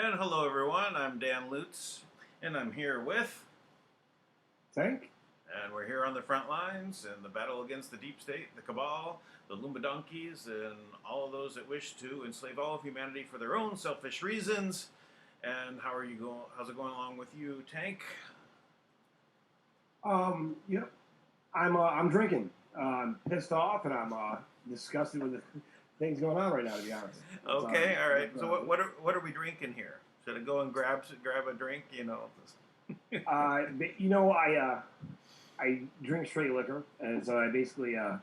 And hello everyone, I'm Dan Lutz, and I'm here with Tank. And we're here on the front lines in the battle against the deep state, the cabal, the Lumbadonkeys, and all of those that wish to enslave all of humanity for their own selfish reasons. And how are you going? How's it going along with you, Tank? I'm drinking. I'm pissed off, and I'm disgusted with the things going on right now. To be honest. Okay, all right. So what are we drinking here? Should I go and grab a drink? I drink straight liquor, and so I basically I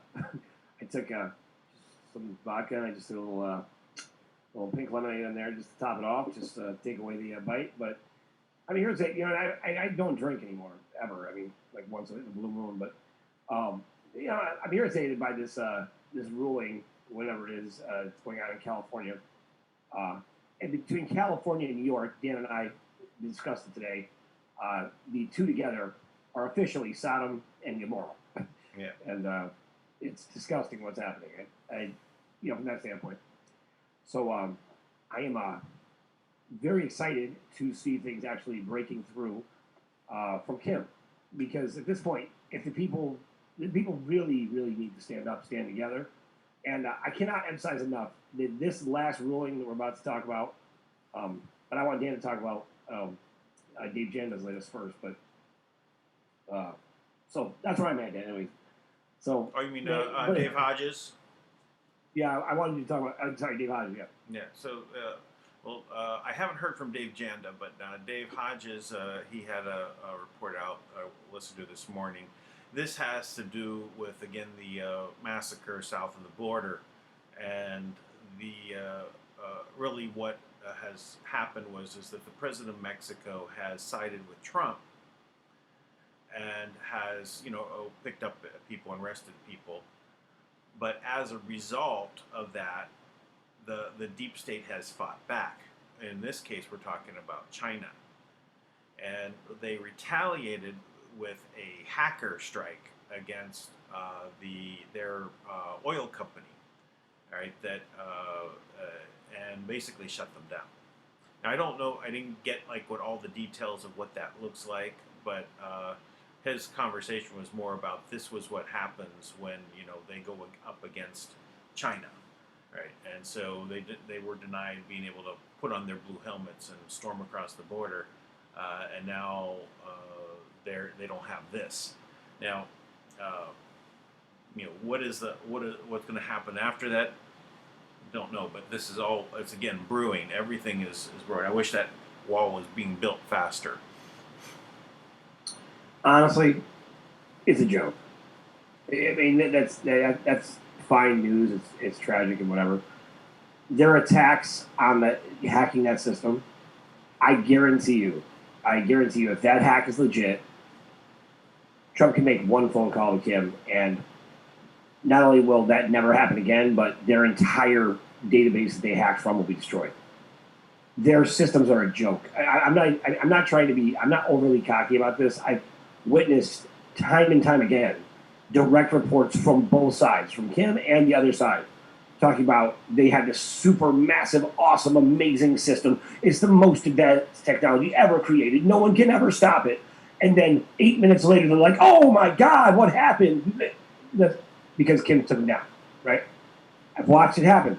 took some vodka and I just did a little pink lemonade in there just to top it off, just to take away the bite. But I mean, here's it. I don't drink anymore ever. I mean, like once in a blue moon. But I'm irritated by this ruling, whatever it is, it's going on in California. And between California and New York, Dan and I discussed it today. The two together are officially Sodom and Gomorrah. Yeah. And it's disgusting what's happening. From that standpoint. So I am very excited to see things actually breaking through from Kim, because at this point, if the people really, really need to stand up, stand together. And I cannot emphasize enough that this last ruling that we're about to talk about, but I want Dan to talk about Dave Janda's latest first, but so that's where I'm at, Dan. Anyways, so. Oh, you mean Dave Hodges? Yeah, I wanted you to talk about. I'm sorry, Dave Hodges. Yeah. Yeah. So, I haven't heard from Dave Janda, but Dave Hodges, he had a report out. I listened to this morning. This has to do with, again, the massacre south of the border, and the really what has happened is that the president of Mexico has sided with Trump and has picked up people and arrested people, but as a result of that, the deep state has fought back. In this case, we're talking about China, and they retaliated with a hacker strike against their oil company, all right, and basically shut them down. Now, I don't know, I didn't get what all the details of what that looks like, but his conversation was more about this was what happens when they go up against China, right? And so they were denied being able to put on their blue helmets and storm across the border, and now they don't have this. Now, what's going to happen after that? don't know, but this is all, it's again brewing. Everything is brewing. I wish that wall was being built faster. Honestly, it's a joke. I mean, that's fine news. It's tragic and whatever. Their attacks on the hacking that system, I guarantee you, if that hack is legit, Trump can make one phone call to Kim, and not only will that never happen again, but their entire database that they hacked from will be destroyed. Their systems are a joke. I'm not trying to be. I'm not overly cocky about this. I've witnessed time and time again direct reports from both sides, from Kim and the other side, talking about they had this super massive, awesome, amazing system. It's the most advanced technology ever created. No one can ever stop it. And then 8 minutes later, they're like, "Oh my God, what happened?" Because Kim took them down, right? I've watched it happen.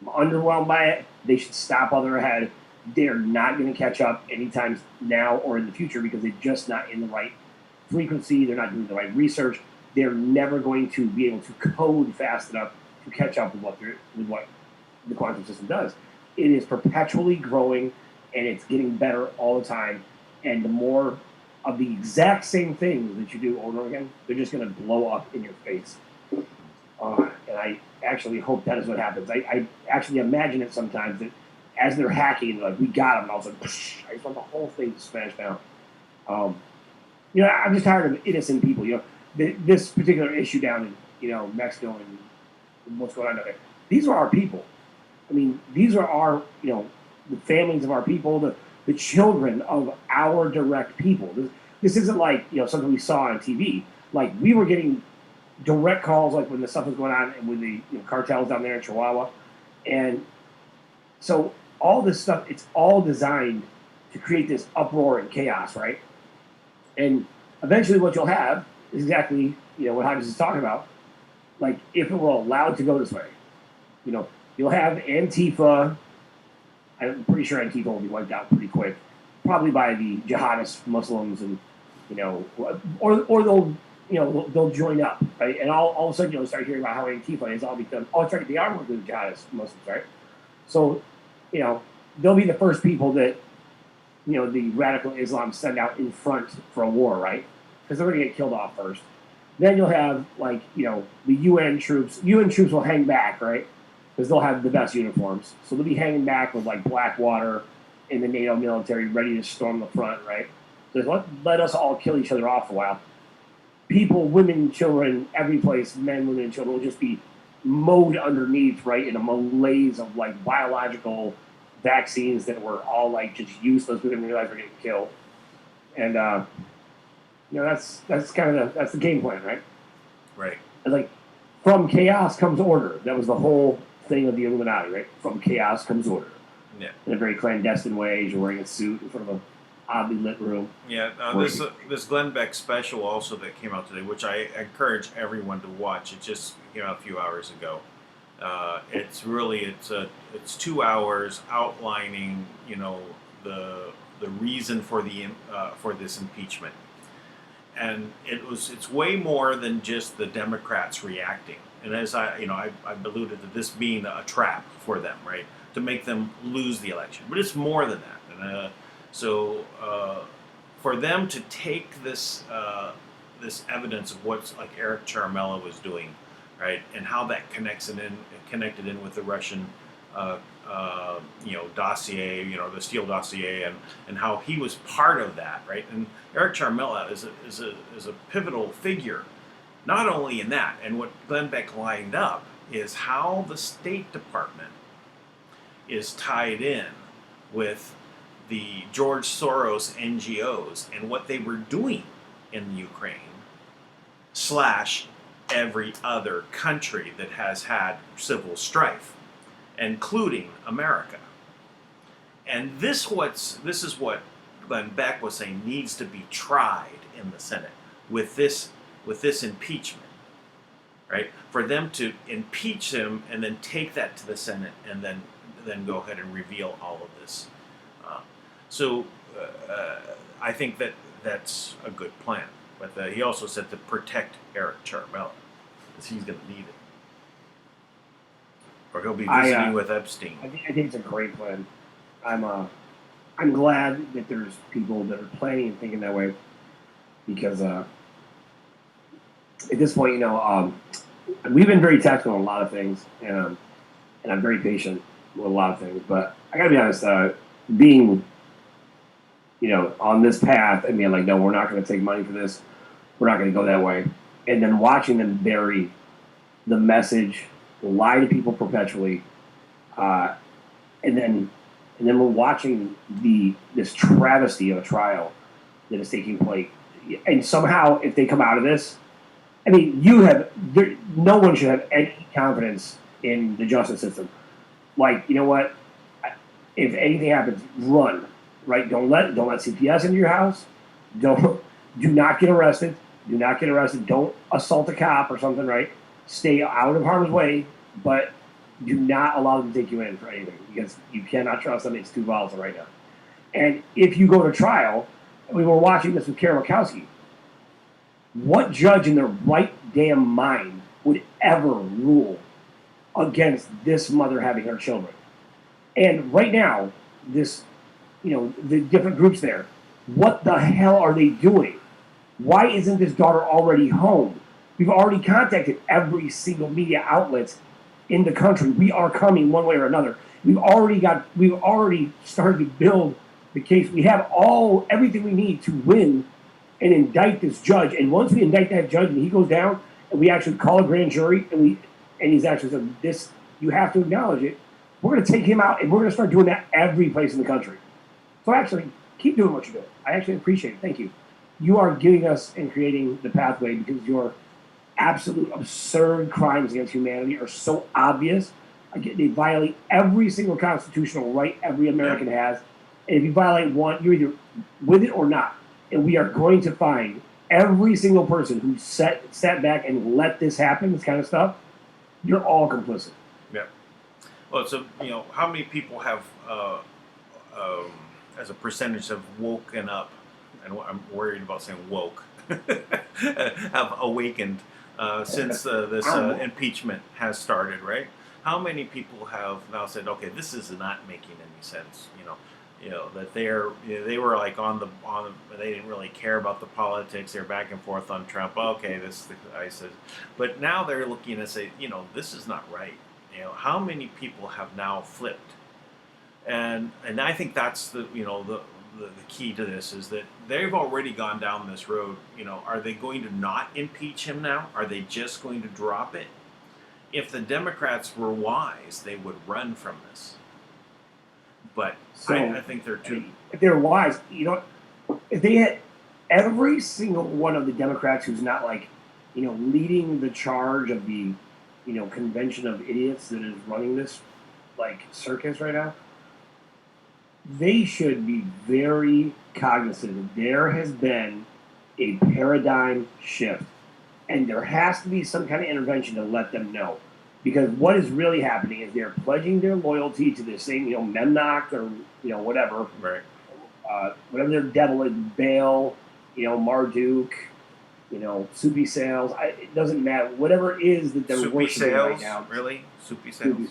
I'm underwhelmed by it. They should stop while they're ahead. They're not going to catch up anytime now or in the future because they're just not in the right frequency. They're not doing the right research. They're never going to be able to code fast enough to catch up with what the quantum system does. It is perpetually growing, and it's getting better all the time. And the more of the exact same things that you do over and over again, they're just going to blow up in your face. And I actually hope that is what happens. I actually imagine it sometimes that as they're hacking, they're like, "We got them," and all of a sudden, I just want the whole thing to smash down. I'm just tired of innocent people. This particular issue down in Mexico and what's going on down there. These are our people. I mean, these are our the families of our people, the children of our direct people. This isn't like something we saw on TV. Like we were getting direct calls, like when the stuff was going on with the cartels down there in Chihuahua, and so all this stuff, it's all designed to create this uproar and chaos, right? And eventually, what you'll have is exactly what Hodges is talking about. Like if it were allowed to go this way, you'll have Antifa. I'm pretty sure Antifa will be wiped out pretty quick, probably by the jihadist Muslims, and or they'll join up, right? And all of a sudden you'll start hearing about how Antifa has all become. Oh, it's right, they are working with jihadist Muslims, right? So, they'll be the first people that the radical Islam send out in front for a war, right? Because they're going to get killed off first. Then you'll have the UN troops. UN troops will hang back, right? Because they'll have the best uniforms, so they'll be hanging back with Blackwater and the NATO military ready to storm the front, right? So let us all kill each other off for a while. People, women, children, every place, men, women, and children will just be mowed underneath, right, in a malaise of biological vaccines that were all just useless. We didn't realize we're getting killed, and that's kind of that's the game plan, right? Right. And from chaos comes order. That was the whole thing of the Illuminati, right? From chaos comes order. Yeah. In a very clandestine way, you're wearing a suit in front of a oddly lit room. Yeah, this Glenn Beck special also that came out today, which I encourage everyone to watch. It just came out a few hours ago. It's 2 hours outlining the reason for this impeachment, and it's way more than just the Democrats reacting. And as I've alluded to this being a trap for them, right, to make them lose the election, but it's more than that. And so for them to take this evidence of what Eric Charmella was doing, right, and how that connected in with the Russian dossier, the Steele dossier, and how he was part of that, right? And Eric Charmella is a pivotal figure, not only in that, and what Glenn Beck lined up is how the State Department is tied in with the George Soros NGOs and what they were doing in Ukraine / every other country that has had civil strife, including America. And this is what Glenn Beck was saying needs to be tried in the Senate with this impeachment, right? For them to impeach him and then take that to the Senate and then go ahead and reveal all of this. So I think that's a good plan. But he also said to protect Eric Charmella, because he's going to need it. or he'll be I, visiting with Epstein. I think it's a great plan. I'm glad that there's people that are planning and thinking that way, because at this point, we've been very tactical on a lot of things, and I'm very patient with a lot of things. But I gotta be honest, being on this path, I mean, like, no, we're not going to take money for this. We're not going to go that way. And then watching them bury the message, lie to people perpetually, and then we're watching this travesty of a trial that is taking place. And somehow, if they come out of this, I mean, no one should have any confidence in the justice system. Like, you know what? If anything happens, run. Right? Don't let CPS into your house. Do not get arrested. Do not get arrested. Don't assault a cop or something. Right? Stay out of harm's way, but do not allow them to take you in for anything, because you cannot trust them. It's too volatile right now. And if you go to trial, we were watching this with Karen Murkowski. What judge in their right damn mind would ever rule against this mother having her children? And right now, the different groups there, what the hell are they doing? Why isn't this daughter already home? We've already contacted every single media outlet in the country. We are coming one way or another. We've already started to build the case. We have everything we need to win and indict this judge. And once we indict that judge and he goes down, and we actually call a grand jury, and he's actually said, this, you have to acknowledge it. We're going to take him out, and we're going to start doing that every place in the country. So actually, keep doing what you're doing. I actually appreciate it. Thank you. You are giving us and creating the pathway, because your absolute absurd crimes against humanity are so obvious. They violate every single constitutional right every American has. And if you violate one, you're either with it or not. And we are going to find every single person who sat back and let this happen, this kind of stuff. You're all complicit. Yeah. Well, so how many people have, as a percentage, have woken up, and I'm worried about saying woke, have awakened since this impeachment has started, right? How many people have now said, okay, this is not making any sense, that they were like they didn't really care about the politics. They're back and forth on Trump. Okay, this is the ISIS, but now they're looking and say, this is not right. How many people have now flipped? And I think that's the key to this, is that they've already gone down this road. Are they going to not impeach him now? Are they just going to drop it? If the Democrats were wise, they would run from this. But I think they're too. If they're wise, if they had every single one of the Democrats who's not leading the charge of the, convention of idiots that is running this circus right now, they should be very cognizant that there has been a paradigm shift, and there has to be some kind of intervention to let them know. Because what is really happening is they're pledging their loyalty to this thing, Memnoch, or whatever, right? Whatever their devil is, Baal, Marduk, Soupy Sales. It doesn't matter. Whatever it is that they're Soupy worshiping Sales? right now. Really? Soupy Sales?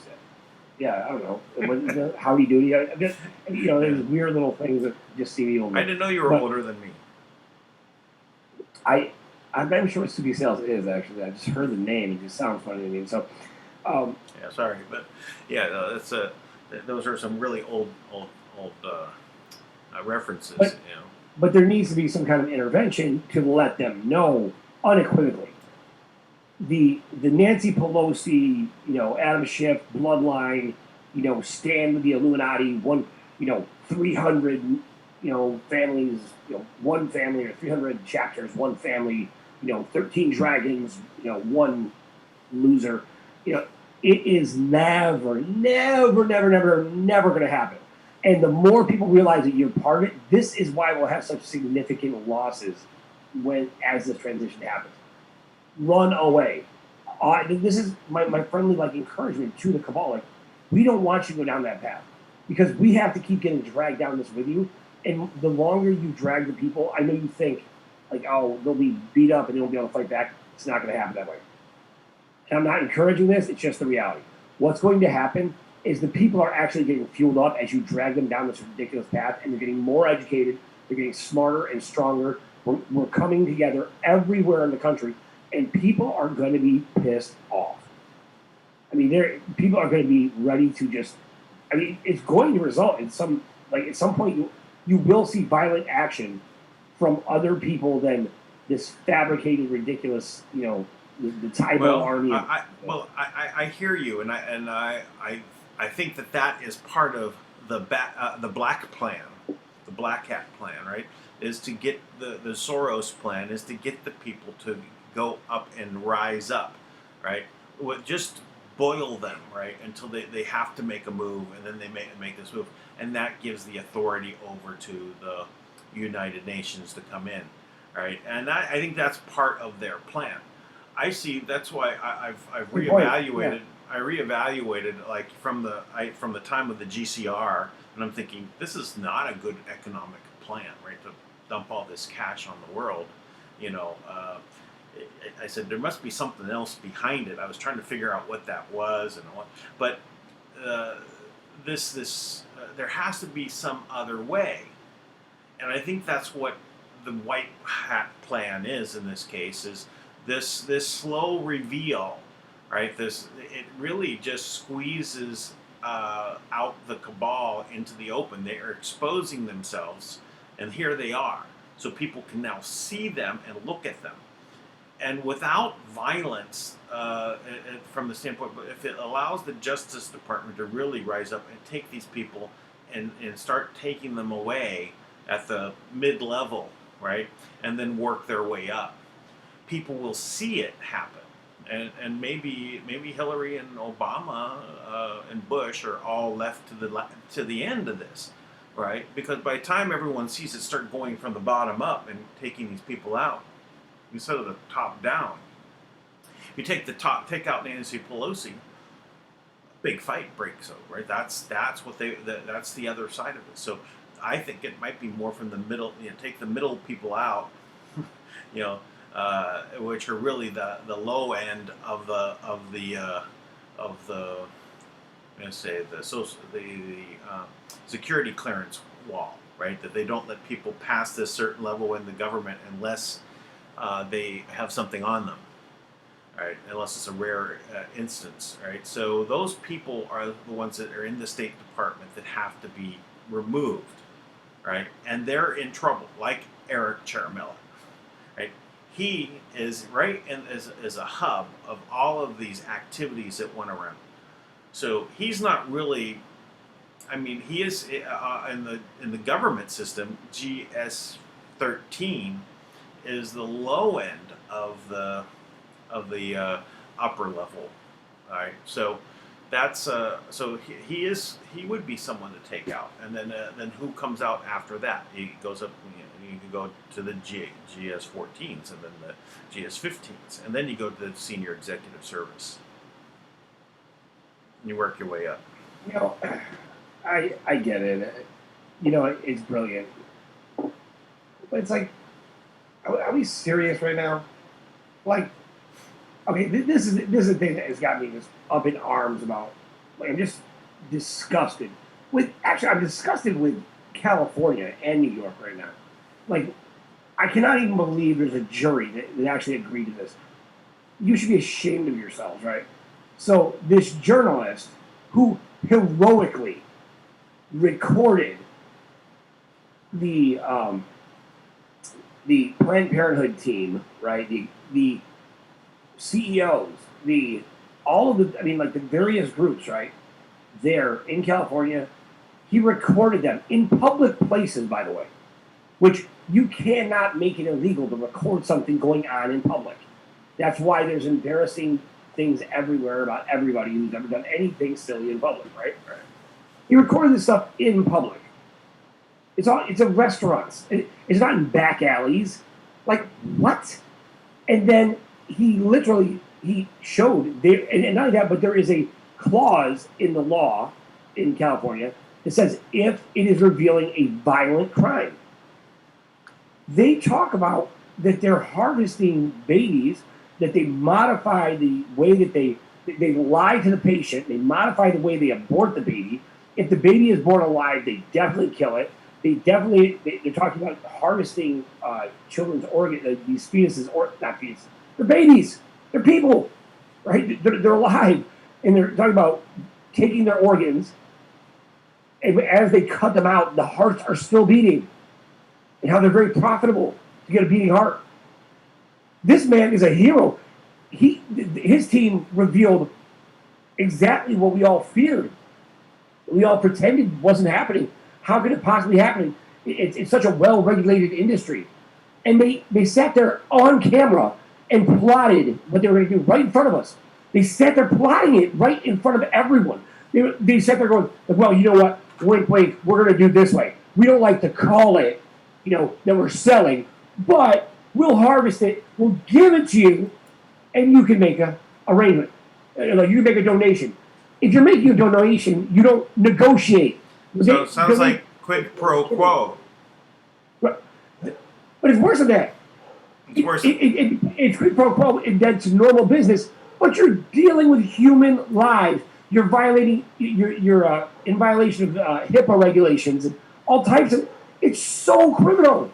Yeah, I don't know. Howdy doody. There's weird little things that just seem evil. I didn't know you were older than me. I'm not even sure what Soupy Sales is, actually. I just heard the name. It just sounds funny to me. So, yeah, sorry, but yeah, that's those are some really old references. But there needs to be some kind of intervention to let them know unequivocally. The Nancy Pelosi, Adam Schiff bloodline, stand with the Illuminati, 300, families, one family, or 300 chapters, one family, 13 dragons, one loser. It is never going to happen. And the more people realize that you're part of it, this is why we'll have such significant losses as this transition happens. Run away. This is my friendly encouragement to the cabal. We don't want you to go down that path, because we have to keep getting dragged down this with you. And the longer you drag the people, I know you think they'll be beat up and they won't be able to fight back. It's not going to happen that way. And I'm not encouraging this. It's just the reality. what's going to happen is the people are actually getting fueled up as you drag them down this ridiculous path, and they're getting more educated, they're getting smarter and stronger. We're coming together everywhere in the country, and people are going to be pissed off. I mean, people are going to be ready to just. I mean, it's going to result in some, like, at some point you will see violent action from other people than this fabricated, ridiculous, the Taibo army. I hear you, and I think that is part of the black plan, the black hat plan, right? Is to get the Soros plan is to get the people to go up and rise up, right? Just boil them, right, until they have to make a move, and then they make this move, and that gives the authority over to the United Nations to come in, right? And I think that's part of their plan. I see. That's why I've reevaluated. Yeah. I reevaluated like from the time of the GCR, and I'm thinking this is not a good economic plan, right? To dump all this cash on the world, I said there must be something else behind it. I was trying to figure out what that was but there has to be some other way, and I think that's what the white hat plan is in this case. Is this slow reveal, right? It really just squeezes out the cabal into the open. They are exposing themselves, and here they are. So people can now see them and look at them. And without violence, from the standpoint, but if it allows the Justice Department to really rise up and take these people and start taking them away at the mid-level, right, and then work their way up, people will see it happen. And maybe Hillary and Obama and Bush are all left to the end of this, right? Because by the time everyone sees it start going from the bottom up and taking these people out, instead of the top down, you take out Nancy Pelosi, big fight breaks out, right? That's the other side of it. So I think it might be more from the middle. Take the middle people out, which are really the low end of the security clearance wall, right? That they don't let people pass this certain level in the government unless they have something on them, right? Unless it's a rare instance, right? So those people are the ones that are in the State Department that have to be removed, right? And they're in trouble, like Eric Ciaramella, right? He is right as a hub of all of these activities that went around. So he's not really. I mean, he is in the government system. GS13 is the low end of the upper level. All right, so that's he would be someone to take out, and then who comes out after that? He goes up. You can go to the GS14s and then the GS15s, and then you go to the senior executive service. You work your way up. I get it. It's brilliant, but it's like, are we serious right now? Like, okay, this is the thing that has got me just up in arms about. Like, I'm just disgusted I'm disgusted with California and New York right now. Like, I cannot even believe there's a jury that actually agreed to this. You should be ashamed of yourselves, right? So this journalist who heroically recorded the Planned Parenthood team, right? The CEOs, the various groups, right? There in California, he recorded them in public places, by the way, which you cannot make it illegal to record something going on in public. That's why there's embarrassing things everywhere about everybody who's ever done anything silly in public, right? He recorded this stuff in public. It's in restaurants. It's not in back alleys. Like, what? And then he showed there, and not only that, but there is a clause in the law in California that says if it is revealing a violent crime. They talk about that they're harvesting babies, that they modify the way that They lie to the patient. They modify the way they abort the baby. If the baby is born alive, they definitely kill it. They're talking about harvesting children's organs, these fetuses, or not fetuses. They're babies. They're people, right? They're alive. And they're talking about taking their organs. And as they cut them out, the hearts are still beating. And how they're very profitable to get a beating heart. This man is a hero. His team revealed exactly what we all feared. We all pretended wasn't happening. How could it possibly happen? It's such a well-regulated industry. And they sat there on camera and plotted what they were going to do right in front of us. They sat there plotting it right in front of everyone. They sat there going, well, you know what? Wink, wink, we're going to do it this way. We don't like to call it, that we're selling, but we'll harvest it, we'll give it to you, and you can make a arrangement. You can make a donation. If you're making a donation, you don't negotiate. So it sounds like quid pro quo. But it's worse than that. It's worse. It's quid pro quo, and that's normal business, but you're dealing with human lives. You're violating, you're in violation of HIPAA regulations and all types of. It's so criminal,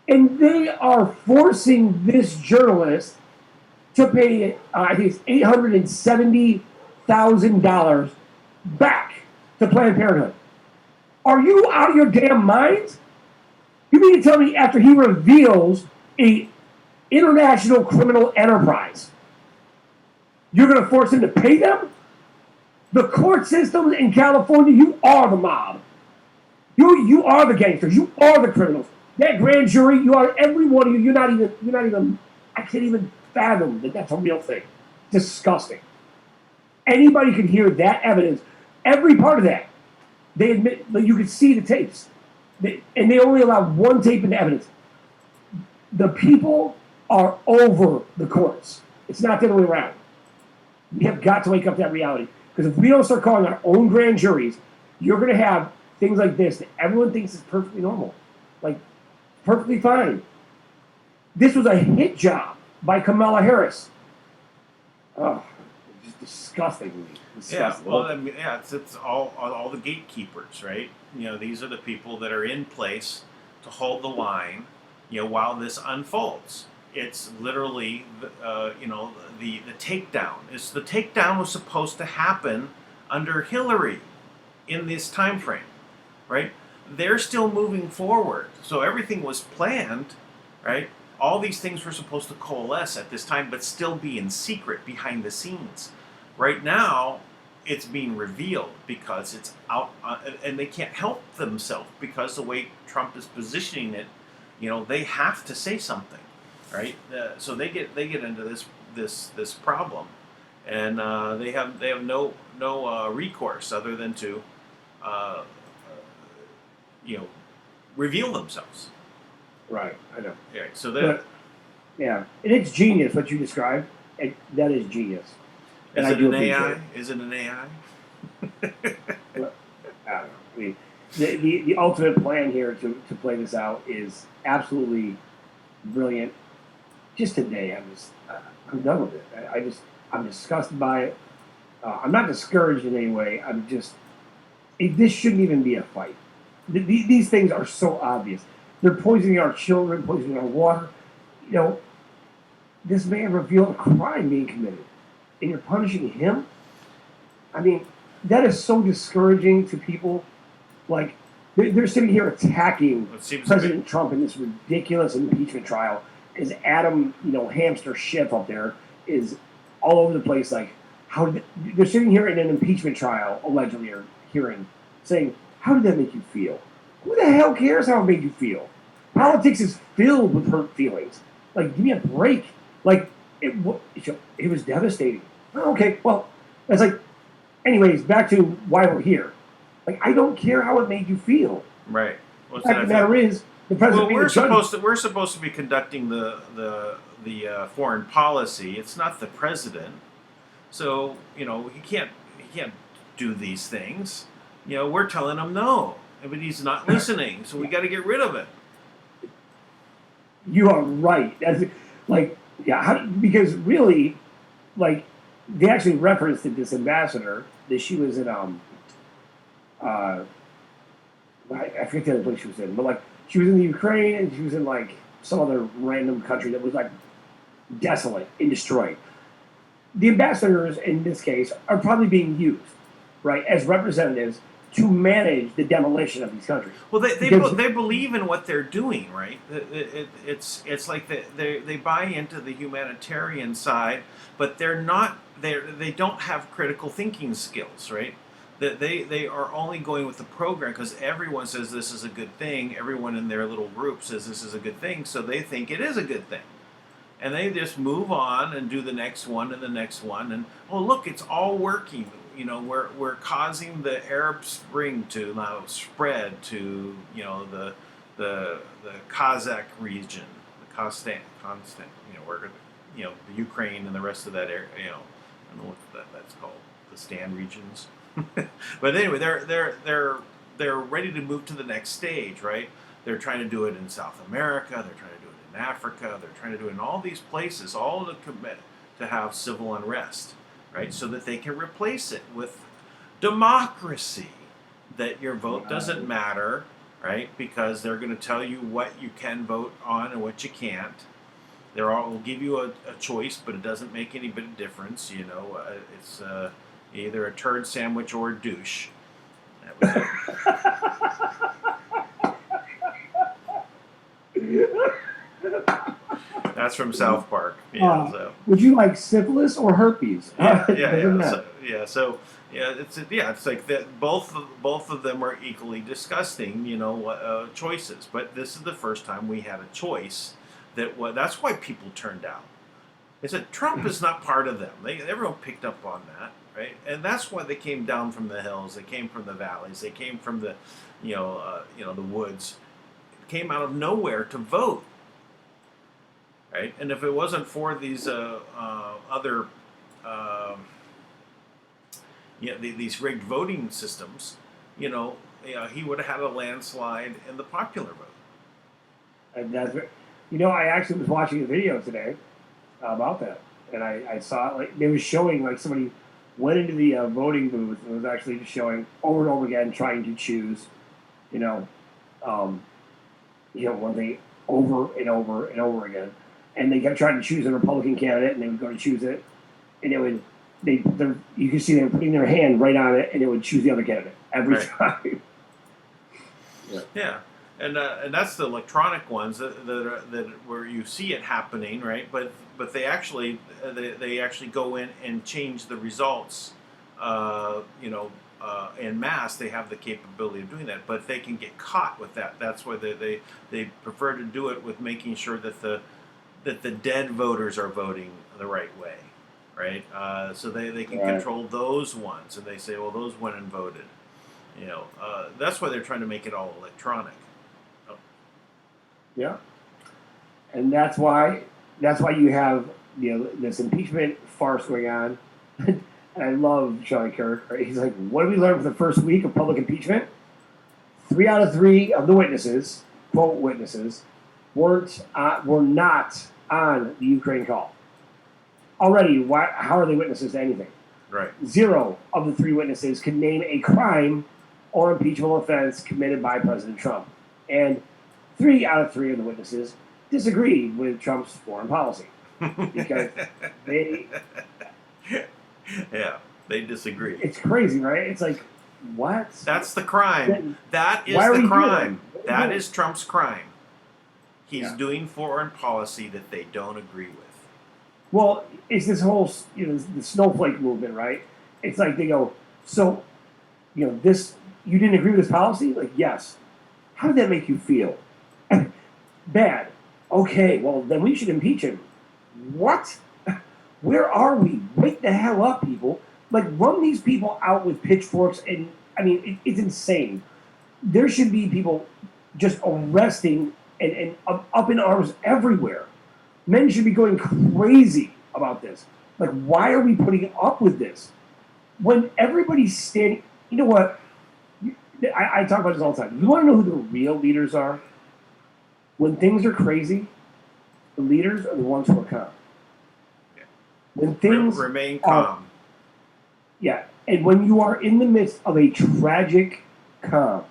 and they are forcing this journalist to pay. I think it's $870,000 back to Planned Parenthood. Are you out of your damn minds? You mean to tell me after he reveals a international criminal enterprise, you're going to force him to pay them? The court systems in California, you are the mob. You are the gangsters. You are the criminals. That grand jury, you are every one of you. You're not even. I can't even fathom that that's a real thing. Disgusting. Anybody can hear that evidence. Every part of that. They admit, like, you can see the tapes. And they only allow one tape into evidence. The people are over the courts. It's not the other way around. We have got to wake up to that reality. Because if we don't start calling our own grand juries, you're going to have things like this that everyone thinks is perfectly normal. Like, perfectly fine. This was a hit job by Kamala Harris. Oh, it's just disgusting. Yeah, well, I mean, it's all the gatekeepers, right? These are the people that are in place to hold the line, while this unfolds. It's literally, the takedown. The takedown was supposed to happen under Hillary in this time frame, right? They're still moving forward, so everything was planned, right? All these things were supposed to coalesce at this time, but still be in secret behind the scenes. Right now, it's being revealed because it's out, and they can't help themselves because the way Trump is positioning it, they have to say something, right? So they get into this problem, and they have no recourse other than to reveal themselves. Right, I know. Yeah, so that. Yeah, and it's genius what you described. That is genius. Is it an AI? Is it an AI? Well, I don't know. I mean, the ultimate plan here to play this out is absolutely brilliant. Just today, I'm done with it. I'm disgusted by it. I'm not discouraged in any way. This shouldn't even be a fight. These things are so obvious. They're poisoning our children, poisoning our water. This man revealed a crime being committed, and you're punishing him? I mean, that is so discouraging to people. Like, they're sitting here attacking President Trump in this ridiculous impeachment trial. Because Adam, hamster Schiff up there is all over the place. Like, they're sitting here in an impeachment trial, allegedly, or hearing, saying, how did that make you feel? Who the hell cares how it made you feel? Politics is filled with hurt feelings. Like, give me a break. Like, it was devastating. Oh, okay, well, it's like, anyways, back to why we're here. Like, I don't care how it made you feel. Right. The fact of the matter is, the president. Well, we're supposed to be conducting the foreign policy. It's not the president, so he can't do these things. We're telling him no, but he's not listening. So we got to get rid of it. You are right. That's like, yeah, because really, like, they actually referenced that this ambassador that she was in I forget the other place she was in, but like she was in the Ukraine and she was in like some other random country that was like desolate and destroyed. The ambassadors in this case are probably being used, right, as representatives to manage the demolition of these countries. Well, they believe in what they're doing, right? It's like they buy into the humanitarian side, but they don't have critical thinking skills, right? They are only going with the program because everyone says this is a good thing. Everyone in their little group says this is a good thing, so they think it is a good thing. And they just move on and do the next one and the next one. And, oh, look, it's all working. You know, we're causing the Arab Spring to now spread to, you know, the Kazakh region, the Constant, you know, where, you know, the Ukraine and the rest of that area, you know, I don't know what that's called, the Stan regions. But anyway, they're ready to move to the next stage, right? They're trying to do it in South America. They're trying to do it in Africa. They're trying to do it in all these places, all to commit to have civil unrest, right? So that they can replace it with democracy, that your vote doesn't matter, right? Because they're going to tell you what you can vote on and what you can't. Will give you a choice, but it doesn't make any bit of difference. You know, it's either a turd sandwich or a douche. That was it. That's from South Park. Yeah, would you like syphilis or herpes? It's like that. Both of them are equally disgusting. You know, choices. But this is the first time we had a choice. That's why people turned out. They said Trump is not part of them. Everyone picked up on that, right? And that's why they came down from the hills. They came from the valleys. They came from the, the woods. It came out of nowhere to vote, right? And if it wasn't for these other, these rigged voting systems, he would have had a landslide in the popular vote. And that's, I actually was watching a video today about that, and I saw it, like they were showing like somebody went into the voting booth and was actually just showing over and over again trying to choose, one thing over and over and over again, and they kept trying to choose a Republican candidate, and they would go to choose it, and it would you could see them putting their hand right on it, and it would choose the other candidate every time. Yeah. And that's the electronic ones that where you see it happening, right? But they actually go in and change the results, en masse. They have the capability of doing that, but they can get caught with that. That's why they prefer to do it with making sure that the dead voters are voting the right way, right? So they can control those ones, and they say, well, those went and voted. That's why they're trying to make it all electronic. Yeah, and that's why you have this impeachment farce going on. And I love Charlie Kirk. Right? He's like, "What did we learn from the first week of public impeachment? 3 out of 3 of the witnesses, quote witnesses, were not on the Ukraine call. Already, how are they witnesses to anything? Right. 0 of the 3 witnesses can name a crime or impeachable offense committed by President Trump, and 3 out of 3 of the witnesses disagreed with Trump's foreign policy because they disagree. It's crazy, right? It's like, what? That's the crime. That is the crime. That is Trump's crime. He's doing foreign policy that they don't agree with. Well, it's this whole, the snowflake movement, right? It's like they go, so, this, you didn't agree with this policy? Like, yes. How did that make you feel? Bad. Okay, well, then we should impeach him. What? Where are we? Wake the hell up, people. Like, run these people out with pitchforks, and, it's insane. There should be people just arresting and up in arms everywhere. Men should be going crazy about this. Like, why are we putting up with this? When everybody's standing... You know what? I talk about this all the time. You want to know who the real leaders are? When things are crazy, the leaders are the ones who are calm. When things remain are, calm. yeah, and when you are in the midst of a tragic calm,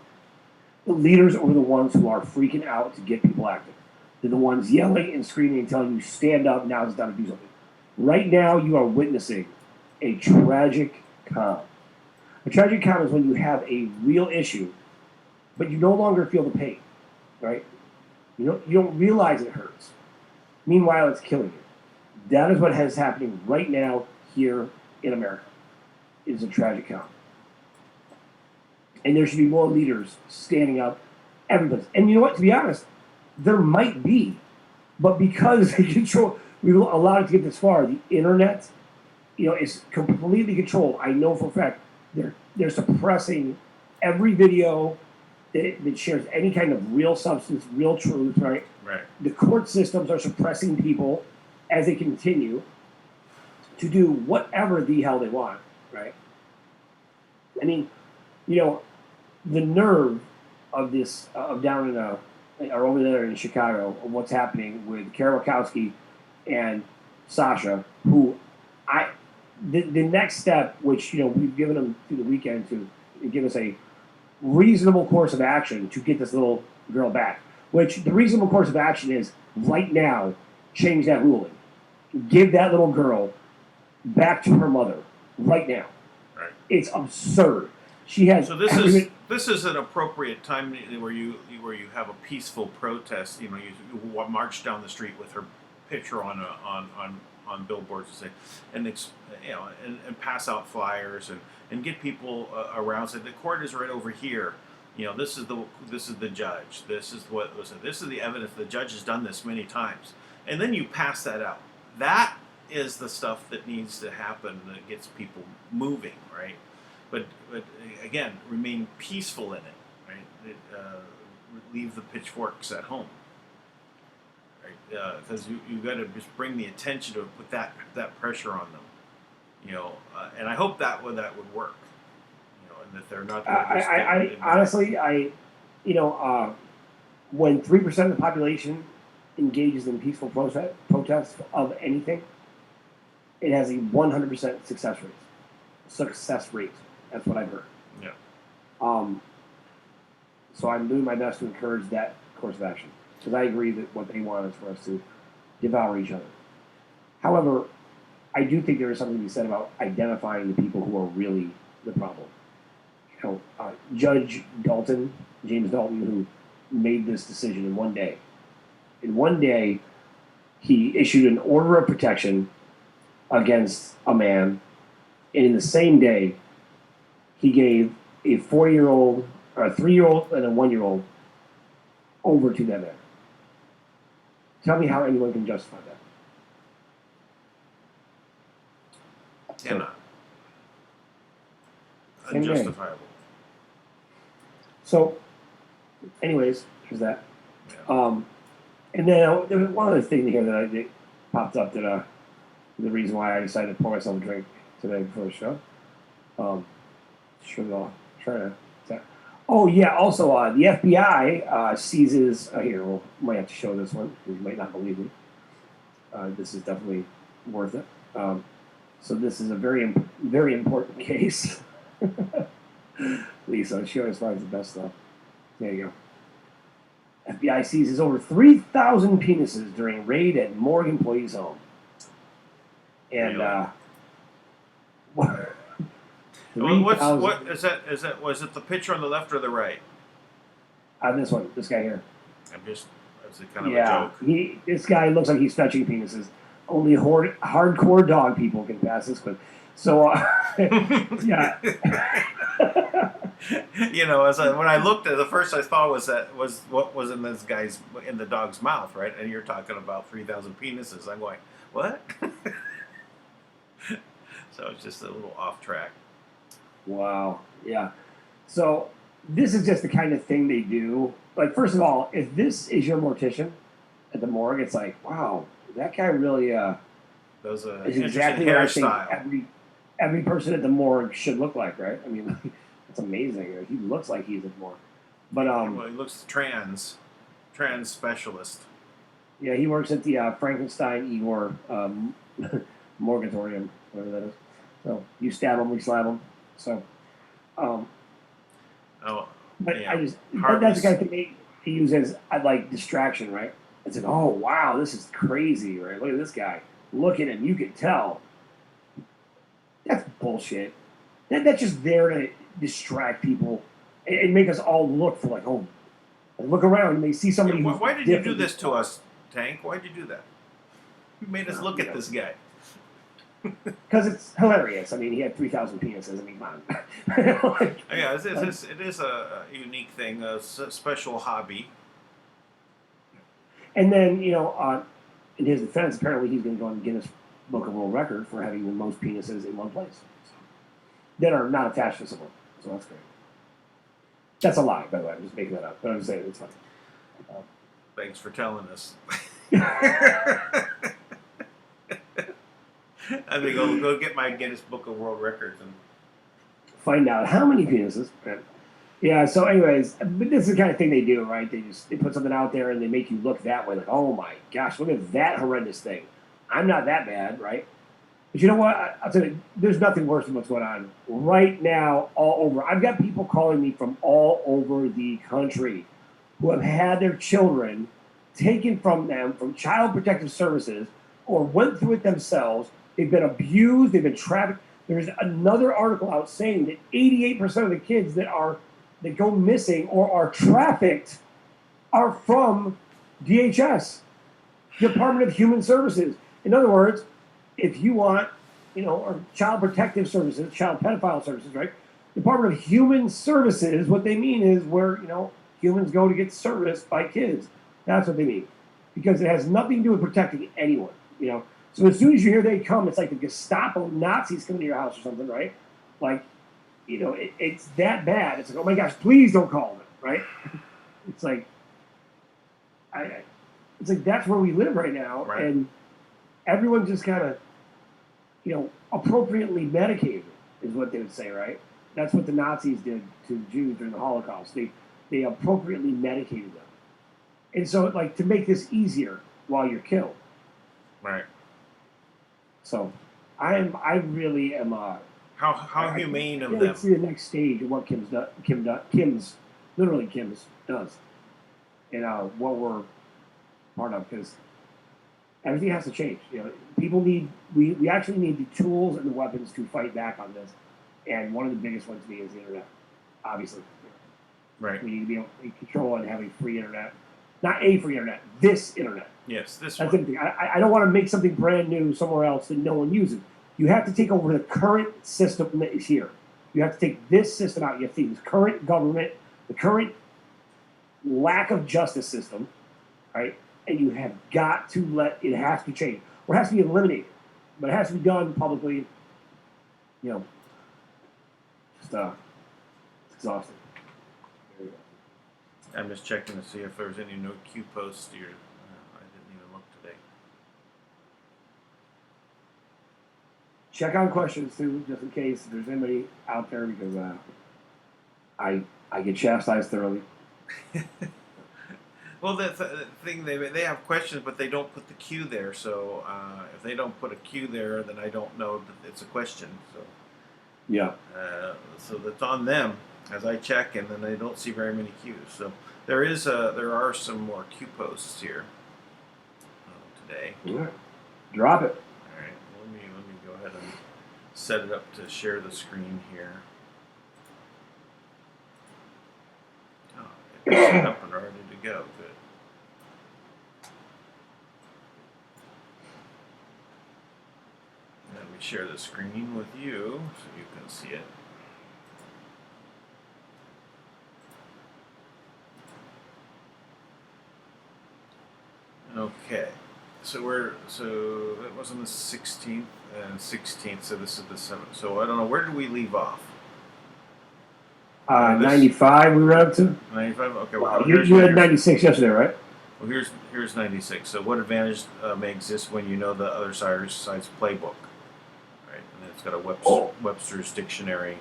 the leaders are the ones who are freaking out to get people active. They're the ones yelling and screaming and telling you, stand up, now it's time to do something. Right now, you are witnessing a tragic calm. A tragic calm is when you have a real issue, but you no longer feel the pain, right? You don't realize it hurts. Meanwhile, it's killing you. That is what is happening right now here in America. It is a tragic calm. And there should be more leaders standing up, everybody. And you know what? To be honest, there might be, but because they control, we've allowed it to get this far. The internet, is completely controlled. I know for a fact they're suppressing every video that shares any kind of real substance, real truth. Right. Right. The court systems are suppressing people as they continue to do whatever the hell they want. Right. I mean, the nerve of this of down in or over there in Chicago of what's happening with Karakowski and Sasha, who the next step, which we've given them through the weekend to give us a reasonable course of action to get this little girl back. Which the reasonable course of action is right now, change that ruling, give that little girl back to her mother right now. Right. It's absurd. She has. So this is an appropriate time where you have a peaceful protest. You march down the street with her picture on billboards and pass out flyers and get people around. Say the court is right over here. This is the judge. This is the evidence. The judge has done this many times, and then you pass that out. That is the stuff that needs to happen that gets people moving, right? But again, remain peaceful in it, right? Leave the pitchforks at home, right? Because you got to just bring the attention to put that pressure on them, and I hope that would work, and that they're not. I honestly, when 3% of the population engages in peaceful protests of anything, it has a 100% success rate. Success rate. That's what I've heard. Yeah. So I'm doing my best to encourage that course of action because I agree that what they want is for us to devour each other. However, I do think there is something to be said about identifying the people who are really the problem. Judge Dalton, James Dalton, who made this decision in one day. In one day, he issued an order of protection against a man, and in the same day, he gave a 4-year-old, or a 3-year-old, and a 1-year-old over to that man. Tell me how anyone can justify that. Cannot. Same day. Unjustifiable. So, anyways, there's that. Yeah. And then there was one other thing here that popped up that the reason why I decided to pour myself a drink today before the show. Sure, I'll try to. Oh yeah. Also, the FBI seizes. Here, we might have to show this one. You might not believe me. This is definitely worth it. So this is a very, very important case. Lisa, she always finds the best stuff. There you go. FBI seizes over 3,000 penises during raid at morgue employee's home. And what is that? Was it the picture on the left or the right? This one, this guy here. It's kind of a joke. This guy looks like he's fetching penises. Only hardcore dog people can pass this clip. So, yeah. When I looked at it, the first I thought was what was in the dog's mouth, right? And you're talking about 3,000 penises. I'm going, what? So it's just a little off track. Wow. Yeah. So this is just the kind of thing they do. Like, first of all, if this is your mortician at the morgue, it's like, wow, that guy really Those is exactly what I think every person at the morgue should look like, right? I mean, it's amazing. He looks like he's at the morgue. But well, he looks trans specialist. Yeah, he works at the Frankenstein Igor Morgatorium, whatever that is. So you stab them, we slap them. So, Oh, but yeah. I just that's the kind of thing they use as like distraction, right? It's like, oh wow, this is crazy, right? Look at this guy. Look at him. You can tell. That's bullshit. That's just there to distract people and make us all look for like, oh, look around and they see somebody Yeah, who's why did you do different. this to us, Tank? Why did you do that? You made us look at this guy. Because it's hilarious. I mean, he had 3,000 penises. I mean, come on. Like, Yeah, it is a unique thing, a special hobby. and then, in his defense, apparently he's going to go on Guinness Book of World Record for having the most penises in one place that are not attached to someone. So that's great. That's a lie, by the way. I'm just making that up. But I'm just saying it's funny. Thanks for telling us. I'm gonna go get my Guinness Book of World Records and Find out how many penises. Yeah. So, anyways, but this is the kind of thing they do, right? They put something out there and they make you look that way, like, oh my gosh, look at that horrendous thing. I'm not that bad, right? But you know what? I'll tell you, there's nothing worse than what's going on right now all over. I've got people calling me from all over the country who have had their children taken from them from Child Protective Services or went through it themselves. They've been abused. They've been trafficked. There's another article out saying that 88% of the kids that go missing or are trafficked are from DHS, Department of Human Services. In other words, if you want, or Child Protective Services, Child Pedophile Services, right? Department of Human Services, what they mean is where, humans go to get serviced by kids. That's what they mean. Because it has nothing to do with protecting anyone, So as soon as you hear they come, it's like the Gestapo Nazis coming to your house or something, right? Like, it's that bad. It's like, oh my gosh, please don't call them, right? It's like, it's like that's where we live right now, right. And everyone just kind of, appropriately medicated is what they would say, right? That's what the Nazis did to Jews during the Holocaust. They appropriately medicated them, and so like to make this easier while you're killed. Right. So, I really am. How humane of them. them. See the next stage of what Kim's does, and what we're part of, because everything has to change. People need we actually need the tools and the weapons to fight back on this, and one of the biggest ones to me is the internet. Obviously, right. We need to be able to control and have a free internet, not a free internet. This internet. Yes, this. That's one. the thing. I don't want to make something brand new somewhere else that no one uses. You have to take over the current system that is here. You have to take this system out. You have to take the current government, the current lack of justice system, right? And you have got to it has to change. Or it has to be eliminated. But it has to be done publicly, just it's exhausting. I'm just checking to see if there's any new Q posts here. I didn't even look today. Check on questions too, just in case there's anybody out there, because I get chastised thoroughly. Well, the thing, they have questions, but they don't put the Q there. So if they don't put a Q there, then I don't know that it's a question. So yeah. So that's on them as I check, and then I don't see very many Qs. So there are some more Q posts here today. Yeah. Drop it. All right. Let me go ahead and set it up to share the screen here. Oh, it's set up and ready to go. Good. Let me share the screen with you so you can see it. Okay, so that was on the 16th and 16th, so this is the 7th. So I don't know, where did we leave off? 95 we were up to. 95. Okay, well, you had 96 yesterday, right? Well, here's 96. So what advantage may exist when you know the other side's playbook, right? And it's got a Webster's dictionary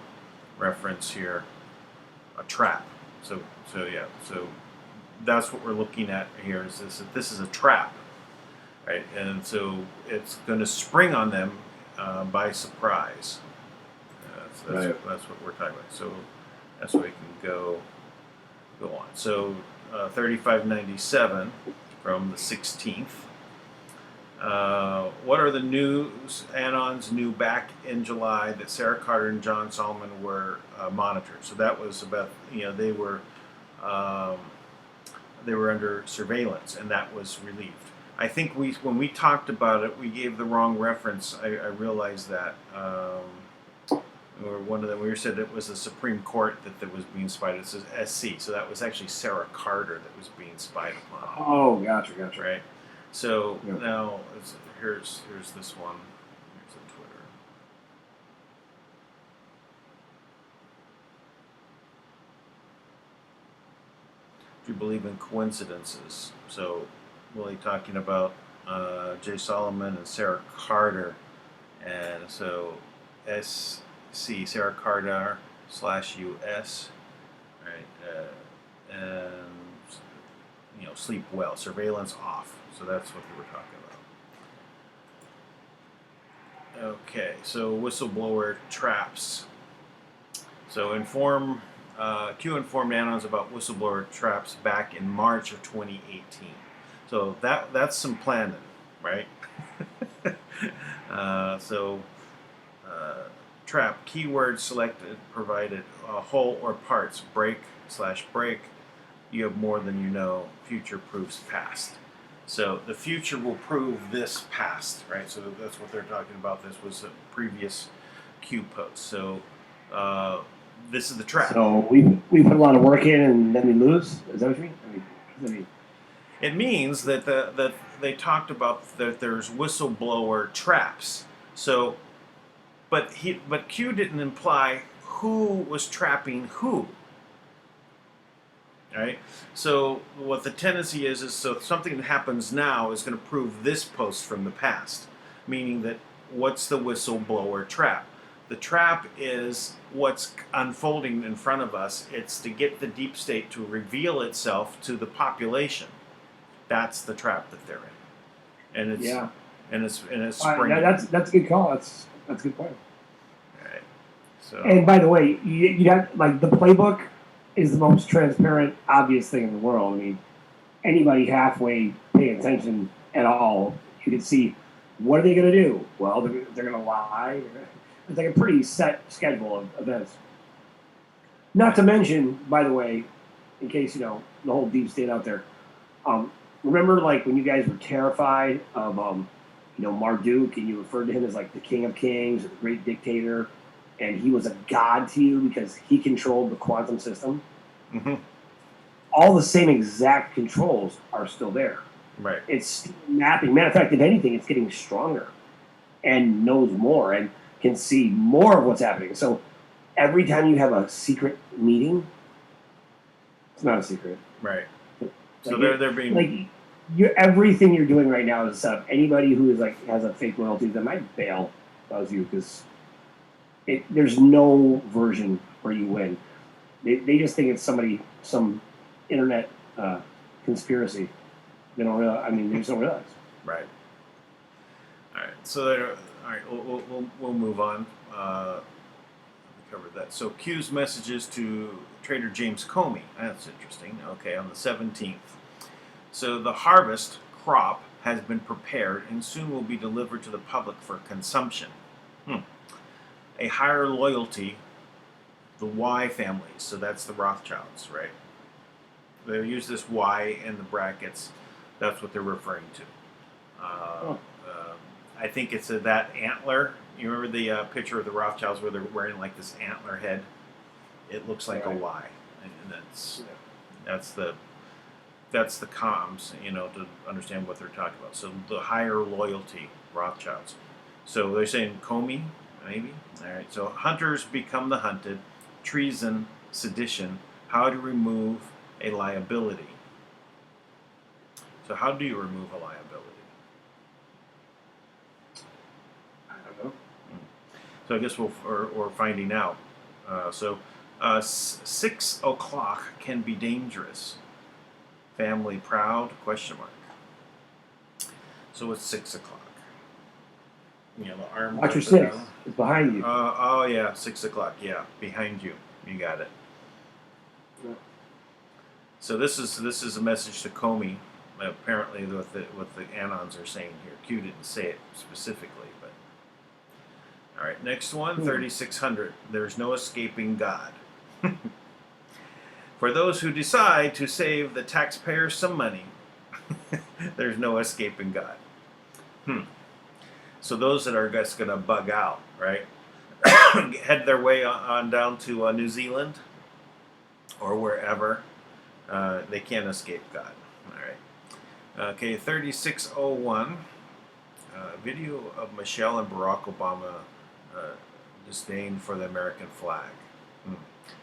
reference here, a trap. So that's what we're looking at here. Is this is a trap, right? And so it's going to spring on them by surprise. That's what we're talking about. So that's what we can go on. So 35.97 from the 16th. What are the news anons new back in July that Sarah Carter and John Solomon were monitored? So that was about, they were under surveillance, and that was relieved. I think when we talked about it, we gave the wrong reference. I realized that. Or one of them, we said it was the Supreme Court that was being spied. It says SC, so that was actually Sarah Carter that was being spied upon. Oh, gotcha. Right. So now here's this one. Here's the Twitter. Do you believe in coincidences? So, really talking about Jay Solomon and Sarah Carter, and so SC Sarah Carter /US, right? And sleep well, surveillance off. So that's what we were talking about. Okay, so whistleblower traps. So Q informed anons about whistleblower traps back in March of 2018. So that's some planning, right? Trap keyword selected, provided whole or parts, break/break. You have more than you know. Future proves past. So the future will prove this past, right? So that's what they're talking about. This was a previous Q post. So this is the trap. So we put a lot of work in and then we lose. Is that what you mean? It means that that they talked about that there's whistleblower traps. So, but Q didn't imply who was trapping who. Right? So what the tendency is so something that happens now is going to prove this post from the past. Meaning that what's the whistleblower trap? The trap is what's unfolding in front of us. It's to get the deep state to reveal itself to the population. That's the trap that they're in. And it's springing. That's a good call. That's a good point. Right. So. And by the way, you got like the playbook is the most transparent, obvious thing in the world. I mean, anybody halfway paying attention at all, you can see what are they going to do? Well, they're going to lie. It's like a pretty set schedule of events. Not to mention, by the way, in case the whole deep state out there. Remember, like when you guys were terrified of Marduk, and you referred to him as like the King of Kings or the Great Dictator, and he was a god to you because he controlled the quantum system. Mm-hmm. All the same exact controls are still there. Right. It's mapping. Matter of fact, if anything, it's getting stronger and knows more and can see more of what's happening. So every time you have a secret meeting, it's not a secret. Right. So like they're being everything you're doing right now is set up. Anybody who is has a fake loyalty to them, I'd bail if I was you, because there's no version where you win. They just think it's some internet conspiracy. They don't realize. I mean, they just don't realize. Right. All right. So all right. We'll move on. We covered that. So Q's messages to Trader James Comey. That's interesting. Okay, on the 17th. So the harvest crop has been prepared and soon will be delivered to the public for consumption. A higher loyalty, the Y families. So that's the Rothschilds, right? They use this Y in the brackets. That's what they're referring to. I think it's that antler. You remember the picture of the Rothschilds where they're wearing like this antler head? It looks like a Y, and that's the comms, to understand what they're talking about. So the higher loyalty Rothschilds. So they're saying Comey, maybe. All right. So hunters become the hunted. Treason, sedition. How to remove a liability. So how do you remove a liability? So I guess we're finding out. 6 o'clock can be dangerous. Family proud? ? So it's 6 o'clock. You know, the arm. Watch your 6. It's behind you. Oh yeah, 6 o'clock. Yeah, behind you. You got it. Yeah. So this is a message to Comey. Apparently, what the anons are saying here. Q didn't say it specifically, but all right. Next one, 3600. There's no escaping God. For those who decide to save the taxpayers some money, there's no escaping God. So those that are just going to bug out, right, head their way on down to New Zealand or wherever, they can't escape God. All right. Okay, 3601. Video of Michelle and Barack Obama disdain for the American flag.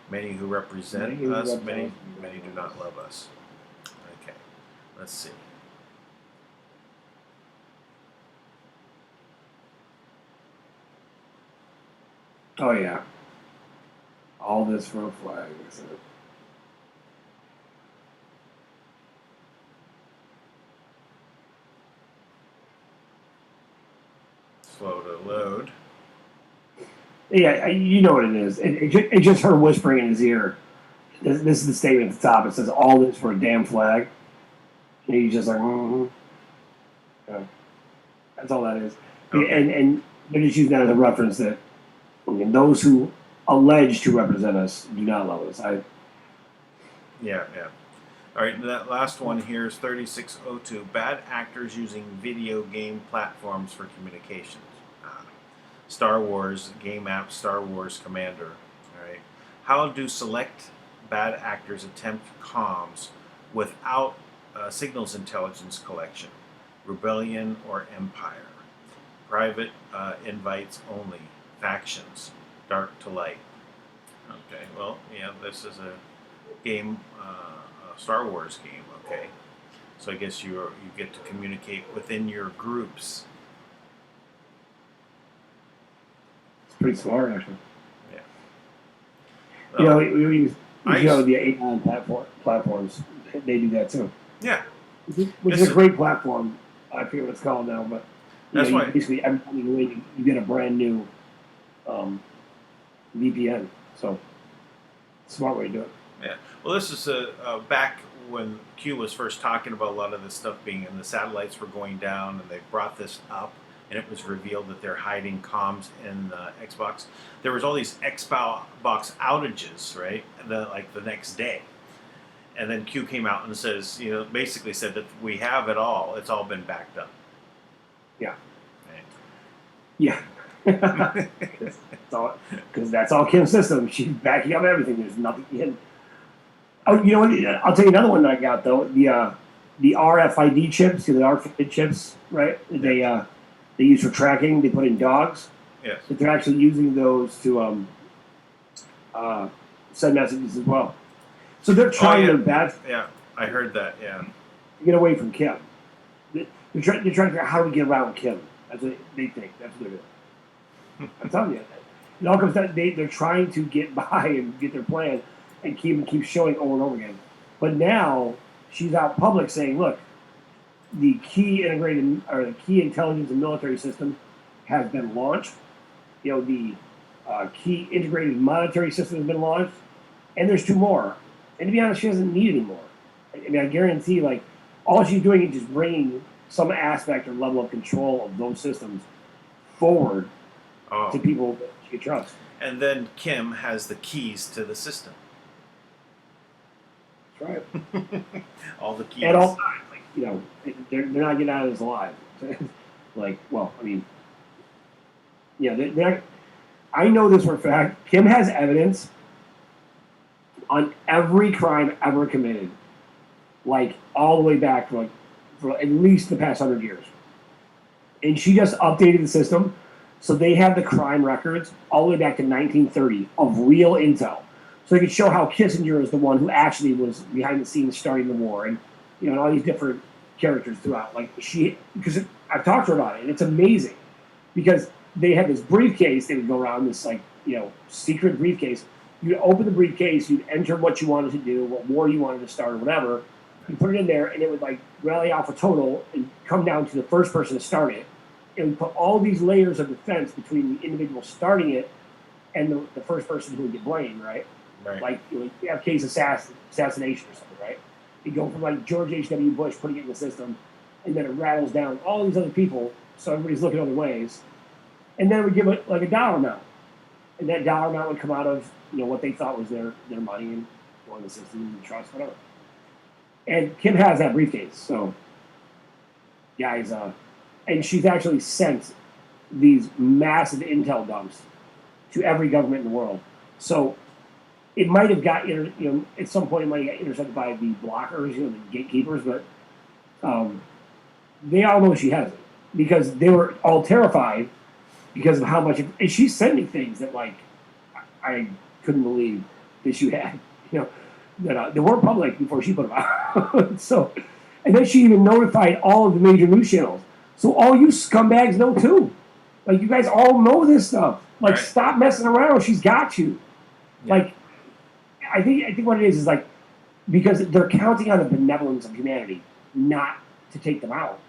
Many who represent us, many do not love us. Okay, let's see. Oh yeah. All this for a flag, isn't it? Slow to load. Yeah, you know what it is. It's just her whispering in his ear. This is the statement at the top. It says, all this for a damn flag. And he's just like, Yeah. That's all that is. Okay. And they're just using that as a reference that those who allege to represent us do not love us. Yeah. All right, that last one here is 3602. Bad actors using video game platforms for communications. Star Wars game app, Star Wars Commander. All right. How do select bad actors attempt comms without signals intelligence collection, rebellion or empire, private invites only, factions, dark to light? Okay, well, yeah, this is a game, a Star Wars game. Okay, so I guess you get to communicate within your groups. Pretty smart, actually. Yeah. You know, the AI platforms, they do that too. Yeah. Which is a great platform. I forget what it's called now, but that's why basically every time you get a brand new VPN. So, smart way to do it. Yeah. Well, this is back when Q was first talking about a lot of this stuff being, and the satellites were going down, and they brought this up. And it was revealed that they're hiding comms in Xbox. There was all these Xbox outages, right? Like the next day. And then Q came out and says, basically said that we have it all. It's all been backed up. Yeah. Right. Yeah. Because that's all Kim's system. She's backing up everything. There's nothing in. Oh, you know what? I'll tell you another one that I got, though. The RFID chips, the RFID chips, right? They use for tracking. They put in dogs. Yes. But they're actually using those to send messages as well. So they're trying their best. Yeah, I heard that. Yeah. To get away from Kim. They're trying to figure out how do we get around Kim. That's what they think. That's what they're doing. I'm telling you. It all comes down. They're trying to get by and get their plan, and keep showing over and over again. But now she's out public saying, "Look, the key intelligence and military system has been launched. The key integrated monetary system has been launched, and there's 2 more. And to be honest, she doesn't need any more. I mean, I guarantee, all she's doing is just bringing some aspect or level of control of those systems forward to people that she can trust. And then Kim has the keys to the system. That's right. All the keys. At all times. They're not getting out of this alive. I know this for a fact. Kim has evidence on every crime ever committed, all the way back for at least the past 100 years. And she just updated the system, so they have the crime records all the way back to 1930 of real intel. So they could show how Kissinger is the one who actually was behind the scenes starting the war, and all these different characters throughout. Because I've talked to her about it, and it's amazing. Because they had this briefcase, they would go around this secret briefcase. You'd open the briefcase, you'd enter what you wanted to do, what war you wanted to start, or whatever. You put it in there, and it would rally off a total and come down to the first person to start it. it would put all these layers of defense between the individual starting it and the first person who would get blamed, right? Right. Like you have case assassination or something, right? You go from like George H.W. Bush putting it in the system, and then it rattles down all these other people, so everybody's looking other ways, and then we give it like a dollar amount, and that dollar amount would come out of what they thought was their money and go in the system and trust, whatever. And Kim has that briefcase, so guys, and she's actually sent these massive intel dumps to every government in the world. So it might have got at some point it might have got intercepted by the blockers, the gatekeepers, but they all know she has it because they were all terrified because of how much. And she sent me things that like I couldn't believe that she had, that they weren't public before she put them out. So, and then she even notified all of the major news channels. So all you scumbags know too. Like you guys all know this stuff. Like right. Stop messing around. She's got you. Yeah. Like I think what it is like because they're counting on the benevolence of humanity not to take them out.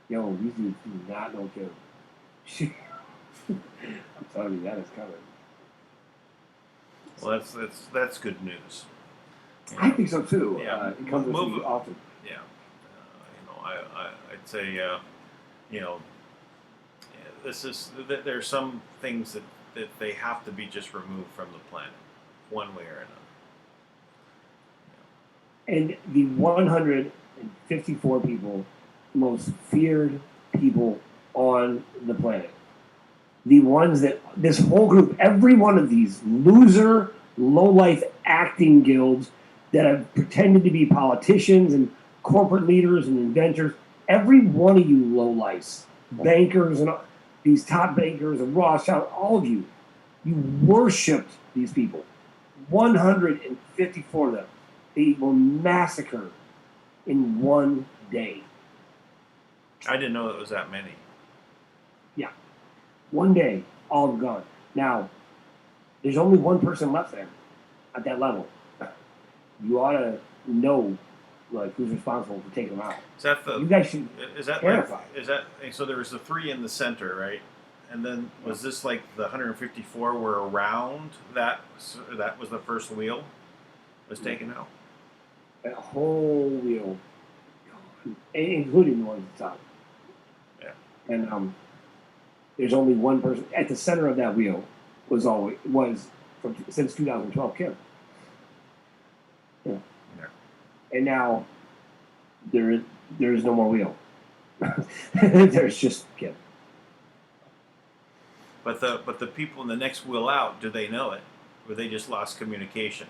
These dudes do not know Kim. I'm telling you, that is coming. Well, that's good news. I think so too. Yeah. It comes with me often. Yeah. I'd say, there's some things that they have to be just removed from the planet, one way or And another. the 154 people, most feared people on the planet, the ones that this whole group, every one of these loser, low-life acting guilds that have pretended to be politicians and corporate leaders and inventors, every one of you low-lives, bankers and these top bankers and Rothschild, all of you, you worshipped these people. 154 of them. They were massacred in one day. I didn't know it was that many. Yeah. One day, all gone. Now, there's only one person left there at that level. You ought to know who's responsible for taking them out. Is that the? You guys should terrified. So there was the 3 in the center, right? And then was this like the 154 were around that? So that was the first wheel was taken out. That whole wheel, including the ones at the top. Yeah. And there's only one person at the center of that wheel since 2012 Kim. Yeah. And now there is no more wheel. There's just Kim. But the people in the next wheel out, do they know it, or they just lost communication?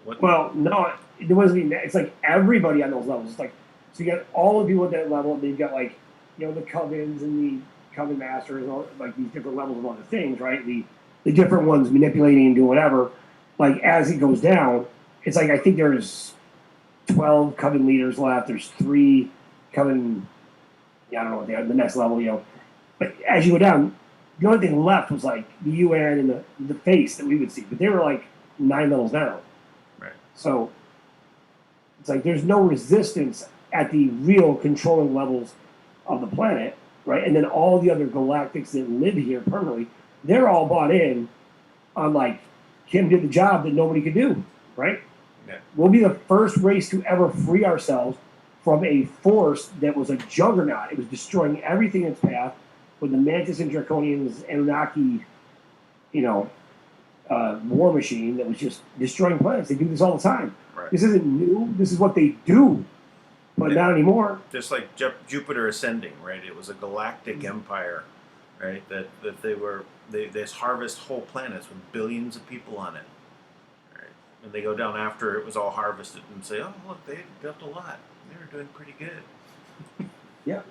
Well, no, it wasn't even that. It's like everybody on those levels. It's like so you got all the people at that level. They've got the covens and the coven masters, and all, like these different levels of other things, right? The different ones manipulating and doing whatever. Like as it goes down, it's like I think there's 12 coven leaders left. There's 3 coven. I don't know what they are. The next level, But as you go down, the only thing left was like the UN and the face that we would see. But they were like 9 levels down. Right. So it's like there's no resistance at the real controlling levels of the planet, right? And then all the other galactics that live here permanently, they're all bought in on like Kim did the job that nobody could do, right? Yeah. We'll be the first race to ever free ourselves from a force that was a juggernaut. It was destroying everything in its path with the Mantis and Draconians, Anunnaki, war machine that was just destroying planets. They do this all the time. Right. This isn't new. This is what they do, but not anymore. Just like Jupiter ascending, right? It was a galactic empire, right? That they just harvest whole planets with billions of people on it, right? And they go down after it was all harvested and say, oh look, they built a lot. They were doing pretty good. Yeah,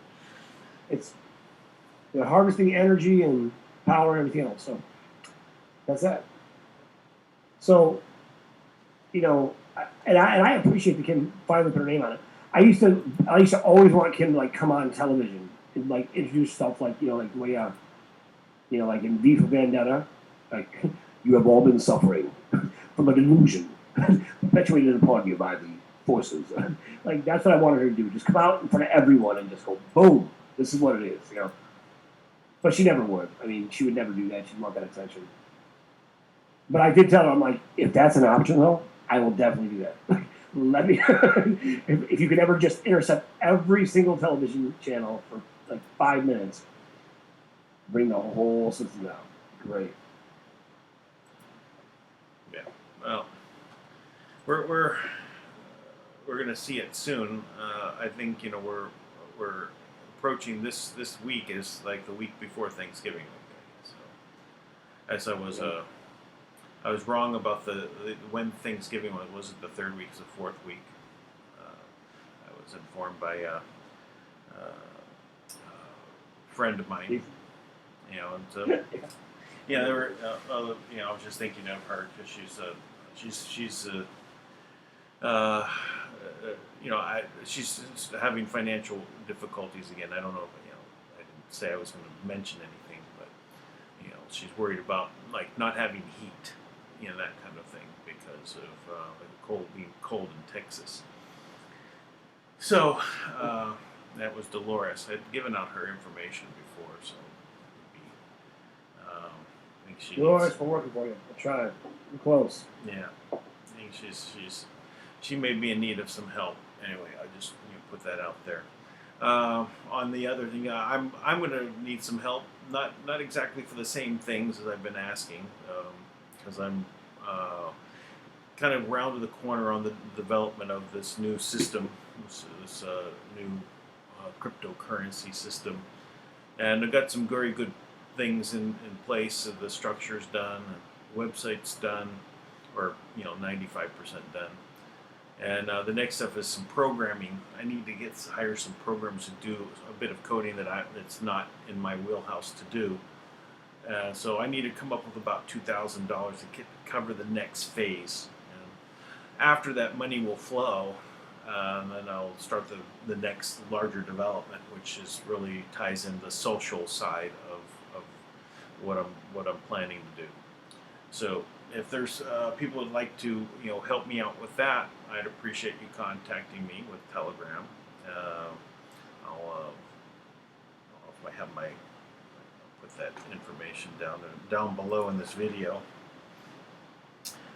they're harvesting energy and power and everything else. So that's that. So, and I appreciate the Kim finally put her name on it. I used to always want Kim to come on television and introduce stuff like the way like in V for Vendetta, like you have all been suffering from a delusion perpetuated upon you by the forces. Like that's what I wanted her to do. Just come out in front of everyone and just go boom. This is what it is, you know. But she never would. I mean, she would never do that. She'd want that attention. But I did tell her, I'm like, if that's an option, though, I will definitely do that. Let me, if you could ever just intercept every single television channel for like 5 minutes, bring the whole system down. Great. Yeah. Well, we're gonna see it soon. I think we're approaching this week is like the week before Thanksgiving. So as I was wrong about the when Thanksgiving was. Was it the third week? Is the fourth week? I was informed by a friend of mine. And so yeah, there were. I was just thinking of her because she's she's having financial difficulties again. I don't know if I didn't say I was going to mention anything, but she's worried about like not having heat, that kind of thing because of being cold in Texas. So that was Dolores. I'd given out her information before, so I think she. Dolores, we're working for you. We're trying. We're close. Yeah, I think she may be in need of some help. Anyway, I just put that out there. On the other thing, I'm going to need some help. Not exactly for the same things as I've been asking, because I'm kind of rounded the corner on the development of this new system, this new cryptocurrency system, and I've got some very good things in place. The structure's done, website's done, or 95% done. And the next step is some programming. I need to hire some programs to do a bit of coding that's not in my wheelhouse to do. So I need to come up with about $2,000 to cover the next phase. And after that money will flow, then I'll start the next larger development, which really ties in the social side of what I'm planning to do. So if there's people who'd like to help me out with that, I'd appreciate you contacting me with Telegram. If I have I'll put that information down below in this video.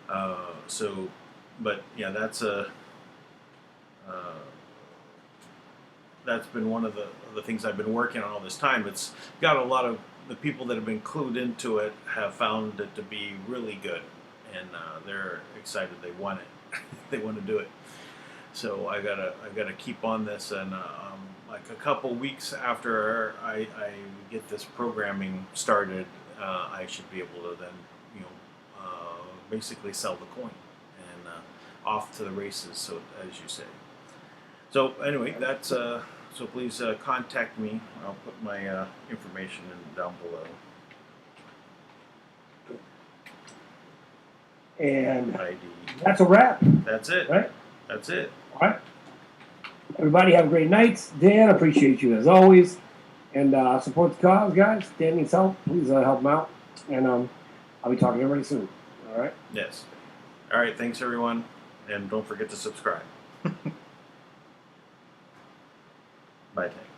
But yeah, that's been one of the things I've been working on all this time. It's got a lot of the people that have been clued into it have found it to be really good, and they're excited. They want it. They want to do it. So I gotta keep on this, and like a couple weeks after I get this programming started, I should be able to then basically sell the coin and off to the races. So as you say. So anyway, that's. So please contact me. I'll put my information down below. And ID. that's a wrap. That's it. Right? That's it. All right. Everybody have a great night. Dan, appreciate you as always. And support the cause, guys. Dan needs help. Please help him out. And I'll be talking to everybody soon. All right? Yes. All right. Thanks, everyone. And don't forget to subscribe. Bye, thanks.